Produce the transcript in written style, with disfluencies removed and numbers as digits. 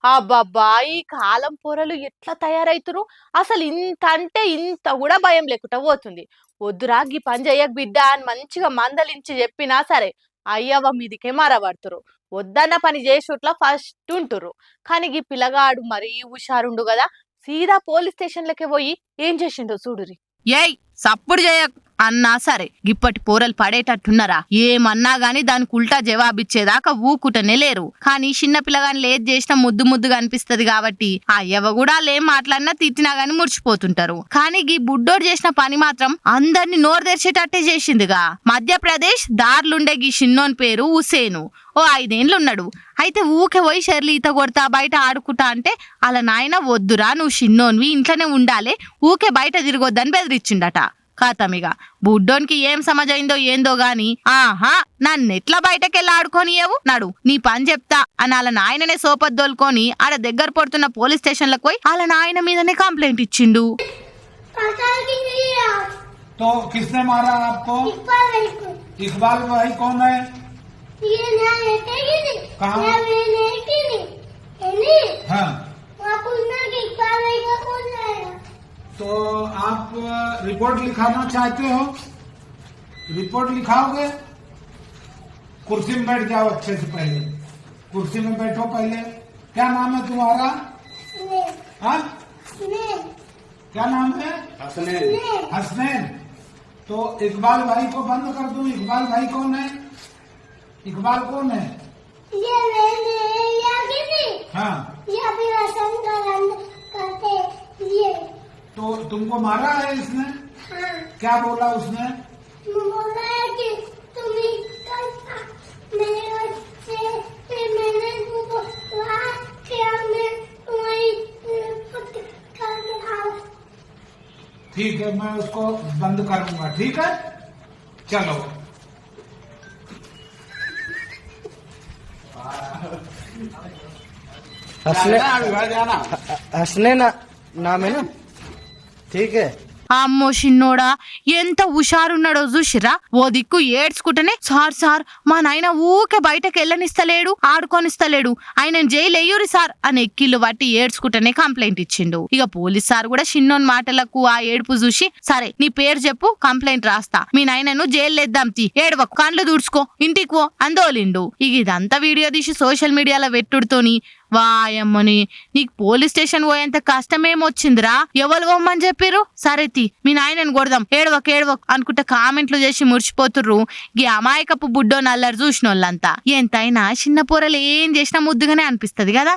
అబ్బబ్బా! ఈ కాలం పోరలు ఎట్లా తయారైతుర్రు. అసలు ఇంత అంటే ఇంత గూడా భయం లేకుండా పోతుంది. "వద్దురా గీ పని చెయ్యకు బిడ్డ" అని మంచిగా మందలించి చెప్పినా సరే, అయ్యవ్వ మీదికే మరబడుతుర్రు. వద్దన్న పని చేసుట్ల ఫస్ట్ ఉంటుర్రు. కానీ గీ పిల్లగాడు మరీ హుషారుండు గదా! సీదా పోలీస్ స్టేషన్‌లకే పోయి ఏం చేసిండో చూడుర్రి. ఏయ్ సప్పుడు చేయక్ అన్నా సరే గిప్పటి పోరలు పడేటట్టున్నారా? ఏమన్నా గాని దానికి ఉల్టా జవాబిచ్చేదాకా ఊకుటనే లేరు. కానీ చిన్న పిల్లగాని లేట్ చేసినా ముద్దు ముద్దుగా అనిపిస్తది కాబట్టి ఆ ఎవ కూడా లేం మాట్లాడినా తిట్టినా గాని మురిచిపోతుంటారు. కానీ గీ బుడ్డోడు చేసిన పని మాత్రం అందరిని నోరు తెరిచేటట్టే చేసిందిగా. మధ్యప్రదేశ్ దార్లుండే గీ చిన్నోని పేరు హుసేను. ఓ 5 ఏండ్లున్నాడు. అయితే ఊకే పోయి షెర్లీ ఈత కొడతా బయట ఆడుకుంటా అంటే అలా నాయన వద్దురా నువ్వు చిన్నోన్వి ఇంట్లోనే ఉండాలి, ఊకే బయట తిరగొద్దని బెదిరించిండట. ఖాతమిగా బుడ్డోనికి ఏం సమజైందో ఏందో గాని ఆహా నన్నెట్లా బయటకెళ్ళి ఆడుకోనియేవు నడు నీ పని చెప్తా అని వాళ్ళ నాయననే సోపద్దోలుకొని ఆడ దగ్గర పడుతున్న పోలీస్ స్టేషన్లకు పోయి వాళ్ళ నాయన మీదనే కంప్లైంట్ ఇచ్చిండు. तो किसने मारा आपको? इकबाल भाई कौन है? कहाँ? हाँ। तो आप रिपोर्ट लिखाना चाहते हो? रिपोर्ट लिखाओगे? कुर्सी में बैठ जाओ अच्छे से पहले। कुर्सी में बैठो पहले। क्या नाम है तुम्हारा? हाँ? क्या नाम है? हसनैन। हसनैन। तो इकबाल भाई को बंद कर दूं। इकबाल भाई कौन है? इकबाल कौन है? हाँ। तो तुमको मारा है इसने? हाँ। क्या बोला उसने? बोला है कि तुम मैंने ठीक है मैं उसको बंद करूंगा। ठीक है चलो। हंसने ना नाम है ना, ठीक है। అమ్మో షిన్నోడా ఎంత హుషారున్నాడో చూసిరా. ఓ దిక్కు ఏడ్చుకుంటేనే సార్ సార్ మా నాయన ఊకే బయటకు వెళ్ళనిస్తలేడు ఆడుకొనిస్తలేడు ఆయన జైలు ఎయ్యూరి సార్ అని ఎక్కిళ్ళు బట్టి ఏడ్చుకుంటేనే కంప్లైంట్ ఇచ్చిండు. ఇక పోలీస్ సార్ కూడా షిన్నోన్ మాటలకు ఆ ఏడుపు చూసి సరే నీ పేరు చెప్పు కంప్లైంట్ రాస్తా, మీ నాయనను జైలు వేద్దాం తీ, ఏడవకు కాండ్లు దూడ్చుకో ఇంటికి పో అందోలిండు. ఇక ఇదంతా వీడియో తీసి సోషల్ మీడియాలో వెట్టుడుతోని వాయమ్మని నీకు పోలీస్ స్టేషన్ పోయేంత కష్టమేమొచ్చిందిరా, ఎవరు పోమ్మని చెప్పిర్రు, సరే తీ మీ నాయనని కొడదాం ఏడవక్ అనుకుంటే కామెంట్లు చేసి మురిచిపోతుర్రు. ఈ అమాయకపు బుడ్డో నల్లరు చూసిన వాళ్ళంతా. ఎంతైనా చిన్న పోరలు ఏం చేసినా ముద్దుగానే అనిపిస్తది కదా.